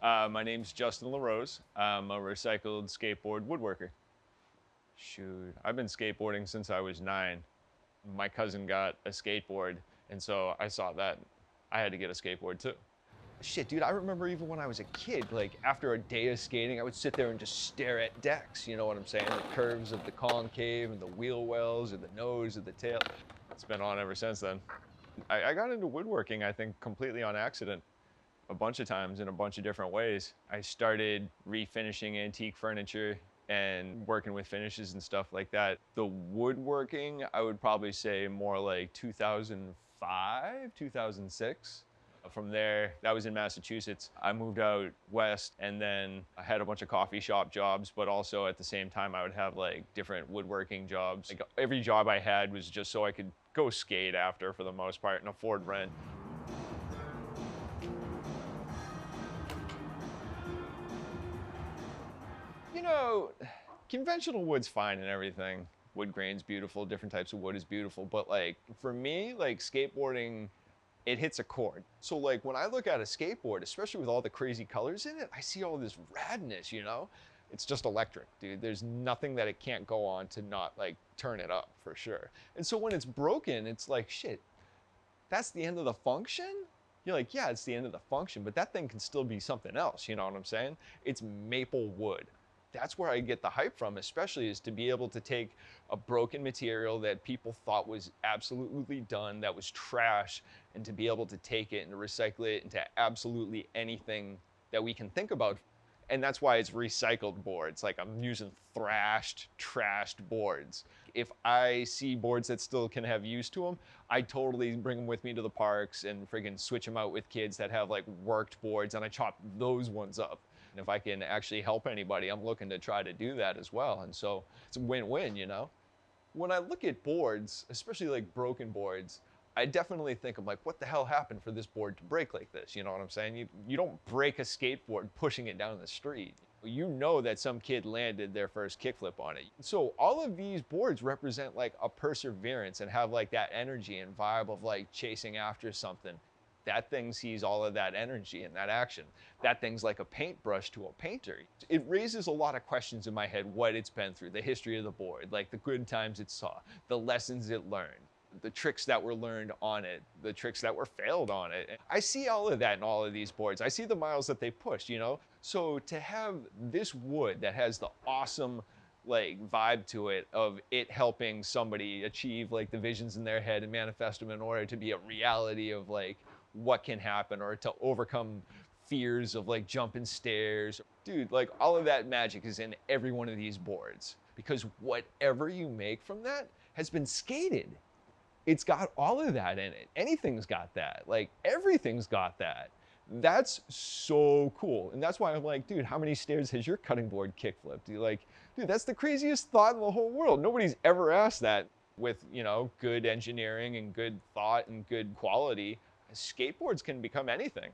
My name's Justin LaRose. I'm a recycled skateboard woodworker. Shoot, I've been skateboarding since I was 9. My cousin got a skateboard, and so I saw that. I had to get a skateboard too. Shit, dude, I remember even when I was a kid, like after a day of skating, I would sit there and just stare at decks, you know what I'm saying? The curves of the concave and the wheel wells or the nose or the tail. It's been on ever since then. I got into woodworking, I think, completely on accident a bunch of times in a bunch of different ways. I started refinishing antique furniture and working with finishes and stuff like that. The woodworking, I would probably say more like 2005, 2006. From there, that was in Massachusetts. I moved out west and then I had a bunch of coffee shop jobs, but also at the same time, I would have like different woodworking jobs. Like every job I had was just so I could go skate after for the most part and afford rent. You know, conventional wood's fine and everything. Wood grain's beautiful, different types of wood is beautiful, but like for me, like skateboarding, it hits a chord. So like when I look at a skateboard, especially with all the crazy colors in it, I see all this radness, you know? It's just electric, dude. There's nothing that it can't go on to not like turn it up for sure. And so when it's broken, it's like, shit, that's the end of the function? You're like, yeah, it's the end of the function, but that thing can still be something else, you know what I'm saying? It's maple wood. That's where I get the hype from, especially is to be able to take a broken material that people thought was absolutely done, that was trash, and to be able to take it and recycle it into absolutely anything that we can think about. And that's why it's recycled boards. Like I'm using thrashed, trashed boards. If I see boards that still can have use to them, I totally bring them with me to the parks and friggin' switch them out with kids that have like worked boards, and I chop those ones up. And if I can actually help anybody, I'm looking to try to do that as well. And so it's a win-win, you know? When I look at boards, especially like broken boards, I definitely think of like, what the hell happened for this board to break like this? You know what I'm saying? You don't break a skateboard pushing it down the street. You know that some kid landed their first kickflip on it. So all of these boards represent like a perseverance and have like that energy and vibe of like chasing after something. That thing sees all of that energy and that action. That thing's like a paintbrush to a painter. It raises a lot of questions in my head, what it's been through, the history of the board, like the good times it saw, the lessons it learned, the tricks that were learned on it, the tricks that were failed on it. I see all of that in all of these boards. I see the miles that they pushed, you know? So to have this wood that has the awesome like vibe to it of it helping somebody achieve like the visions in their head and manifest them in order to be a reality of like what can happen or to overcome fears of like jumping stairs. Dude, like all of that magic is in every one of these boards because whatever you make from that has been skated. It's got all of that in it. Anything's got that. Like everything's got that. That's so cool. And that's why I'm like, dude, how many stairs has your cutting board kickflipped? You're like, dude, that's the craziest thought in the whole world. Nobody's ever asked that with, you know, good engineering and good thought and good quality. Skateboards can become anything.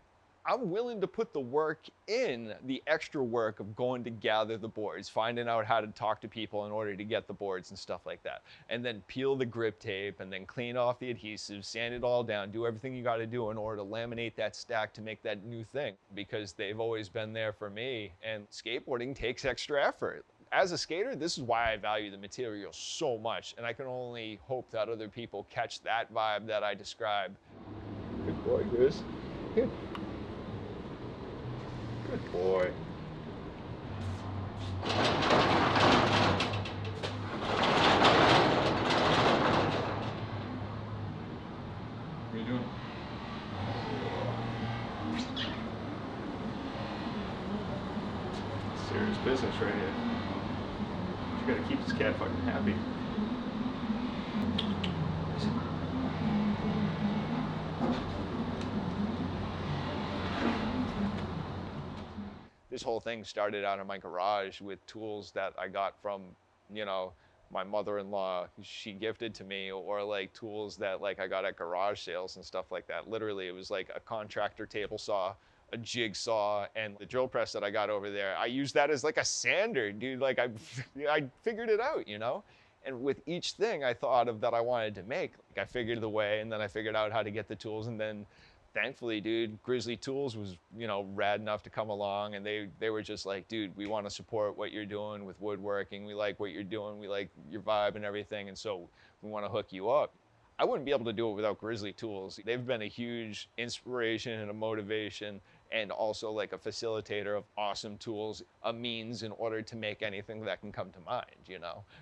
I'm willing to put the work in, the extra work of going to gather the boards, finding out how to talk to people in order to get the boards and stuff like that. And then peel the grip tape and then clean off the adhesive, sand it all down, do everything you gotta do in order to laminate that stack to make that new thing because they've always been there for me. And skateboarding takes extra effort. As a skater, this is why I value the material so much. And I can only hope that other people catch that vibe that I described. Good boy, Goose. Good. Good boy. What are you doing? Serious business right here. You gotta keep this cat fucking happy. This whole thing started out in my garage with tools that I got from, you know, my mother-in-law, she gifted to me, or like tools that like I got at garage sales and stuff like that. Literally, it was like a contractor table saw, a jigsaw, and the drill press that I got over there. I used that as like a sander, dude. Like I figured it out, you know? And with each thing I thought of that I wanted to make, like I figured the way, and then I figured out how to get the tools, and then thankfully, dude, Grizzly Tools was, rad enough to come along, and they were just like, dude, we want to support what you're doing with woodworking. We like what you're doing. We like your vibe and everything, and so we want to hook you up. I wouldn't be able to do it without Grizzly Tools. They've been a huge inspiration and a motivation, and also like a facilitator of awesome tools, a means in order to make anything that can come to mind.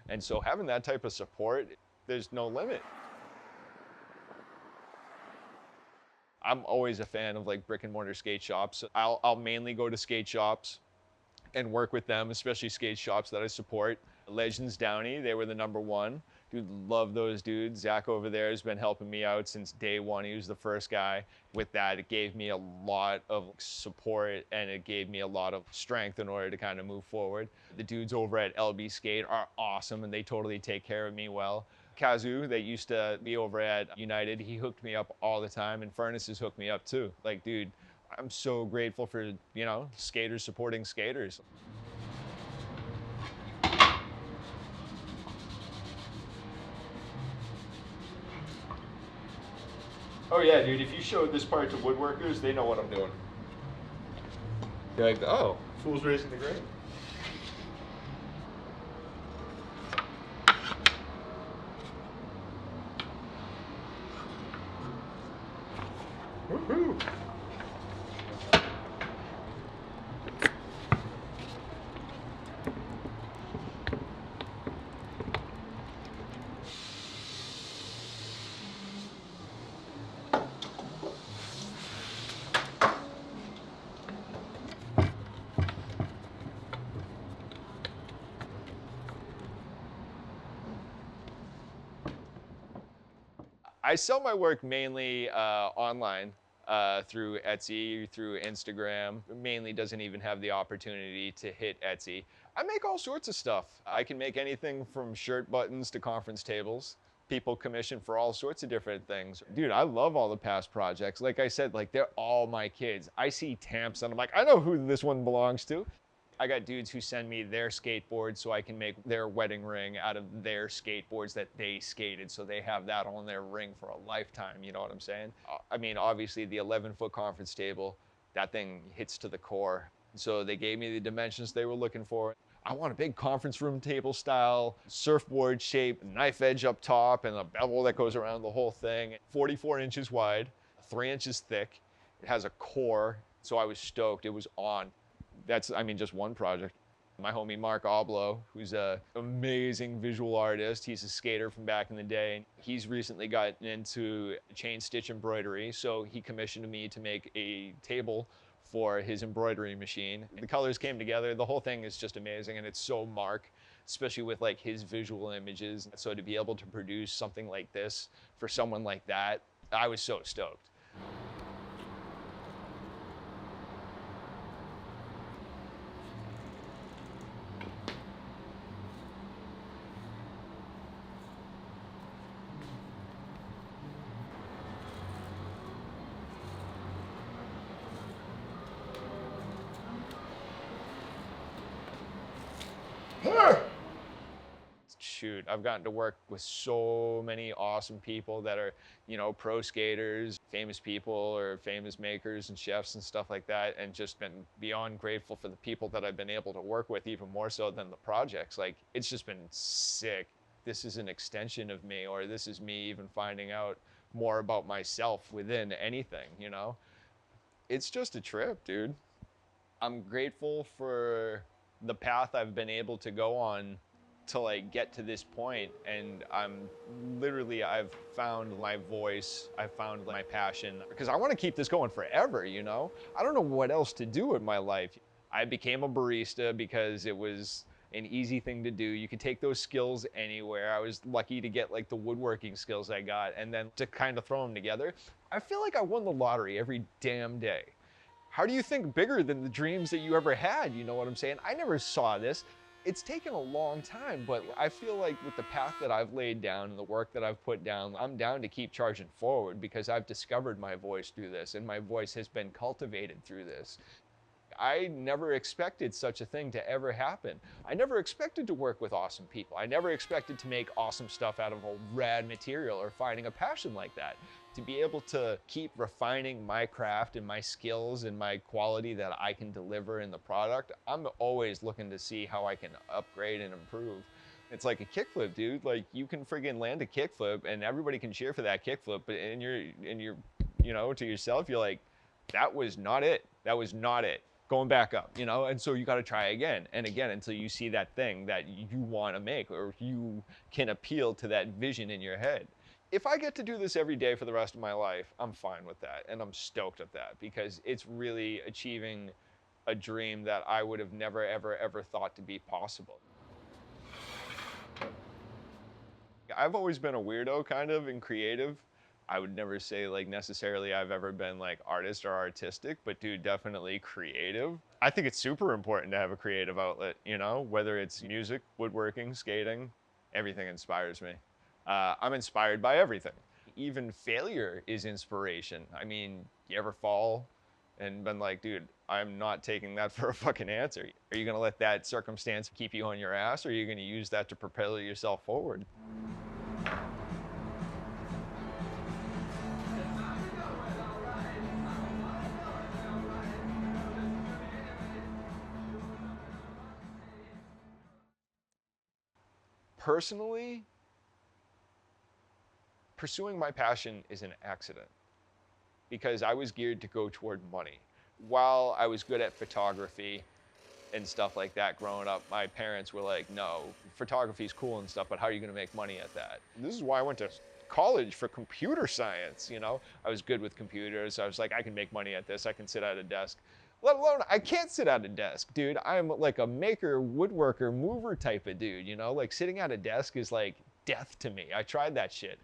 And so having that type of support, there's no limit. I'm always a fan of like brick and mortar skate shops. I'll mainly go to skate shops and work with them, especially skate shops that I support. Legends Downey, they were the number one. Dude, love those dudes. Zach over there has been helping me out since day one. He was the first guy. With that, it gave me a lot of support, and it gave me a lot of strength in order to kind of move forward. The dudes over at LB Skate are awesome, and they totally take care of me well. Kazoo, that used to be over at United, he hooked me up all the time, and Furnace has hooked me up too. Like, dude, I'm so grateful for, skaters supporting skaters. Oh yeah, dude, if you showed this part to woodworkers, they know what I'm doing. They're like, oh, fool's raising the grain. Woohoo! I sell my work mainly online through Etsy, through Instagram. Mainly doesn't even have the opportunity to hit Etsy. I make all sorts of stuff. I can make anything from shirt buttons to conference tables. People commission for all sorts of different things. Dude, I love all the past projects. Like I said, like they're all my kids. I see Tamps and I'm like, I know who this one belongs to. I got dudes who send me their skateboards so I can make their wedding ring out of their skateboards that they skated, so they have that on their ring for a lifetime, you know what I'm saying? I mean, obviously the 11-foot conference table, that thing hits to the core. So they gave me the dimensions they were looking for. I want a big conference room table style, surfboard shape, knife edge up top, and a bevel that goes around the whole thing. 44 inches wide, 3 inches thick. It has a core, so I was stoked. It was on. That's, I mean, just one project. My homie Mark Oblo, who's an amazing visual artist. He's a skater from back in the day. He's recently gotten into chain stitch embroidery, so he commissioned me to make a table for his embroidery machine. The colors came together. The whole thing is just amazing, and it's so Mark, especially with like his visual images. So to be able to produce something like this for someone like that, I was so stoked. Shoot, I've gotten to work with so many awesome people that are, pro skaters, famous people or famous makers and chefs and stuff like that, and just been beyond grateful for the people that I've been able to work with, even more so than the projects. Like, it's just been sick. This is an extension of me, or this is me even finding out more about myself within anything. It's just a trip, dude. I'm grateful for the path I've been able to go on to like get to this point, and I've found my voice, I've found my passion, because I want to keep this going forever. I don't know what else to do with my life. I became a barista because it was an easy thing to do. You could take those skills anywhere. I was lucky to get like the woodworking skills I got, and then to kind of throw them together. I feel like I won the lottery every damn day. How do you think bigger than the dreams that you ever had? You know what I'm saying? I never saw this. It's taken a long time, but I feel like with the path that I've laid down and the work that I've put down, I'm down to keep charging forward because I've discovered my voice through this, and my voice has been cultivated through this. I never expected such a thing to ever happen. I never expected to work with awesome people. I never expected to make awesome stuff out of a rad material or finding a passion like that. To be able to keep refining my craft and my skills and my quality that I can deliver in the product, I'm always looking to see how I can upgrade and improve. It's like a kickflip, dude. Like, you can friggin' land a kickflip and everybody can cheer for that kickflip, but in your to yourself, you're like, that was not it. That was not it. Going back up, and so you got to try again and again until you see that thing that you want to make, or you can appeal to that vision in your head. If I get to do this every day for the rest of my life, I'm fine with that, and I'm stoked at that, because it's really achieving a dream that I would have never, ever, ever thought to be possible. I've always been a weirdo kind of and creative. I would never say like necessarily I've ever been like artist or artistic, but dude, definitely creative. I think it's super important to have a creative outlet, whether it's music, woodworking, skating, everything inspires me. I'm inspired by everything. Even failure is inspiration. I mean, you ever fall and been like, dude, I'm not taking that for a fucking answer. Are you gonna let that circumstance keep you on your ass, or are you gonna use that to propel yourself forward? Personally, pursuing my passion is an accident, because I was geared to go toward money. While I was good at photography and stuff like that growing up, my parents were like, no, photography is cool and stuff, but how are you going to make money at that? This is why I went to college for computer science. I was good with computers. I was like, I can make money at this. I can sit at a desk. Let alone, I can't sit at a desk, dude. I'm like a maker, woodworker, mover type of dude, Like, sitting at a desk is like death to me. I tried that shit.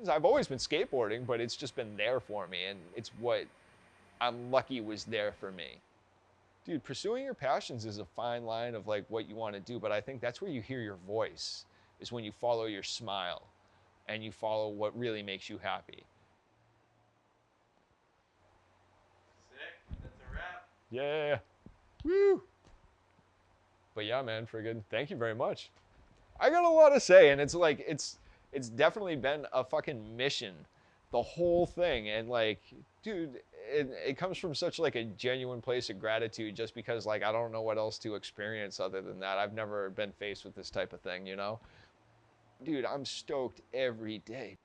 I've always been skateboarding, but it's just been there for me, and it's what I'm lucky was there for me. Dude, pursuing your passions is a fine line of like what you want to do, but I think that's where you hear your voice, is when you follow your smile and you follow what really makes you happy. Sick. That's a wrap. Yeah. Woo. But yeah, man, friggin' thank you very much. I got a lot to say, and it's like it's definitely been a fucking mission, the whole thing, and like, dude, it comes from such like a genuine place of gratitude, just because like I don't know what else to experience other than that. I've never been faced with this type of thing, Dude, I'm stoked every day.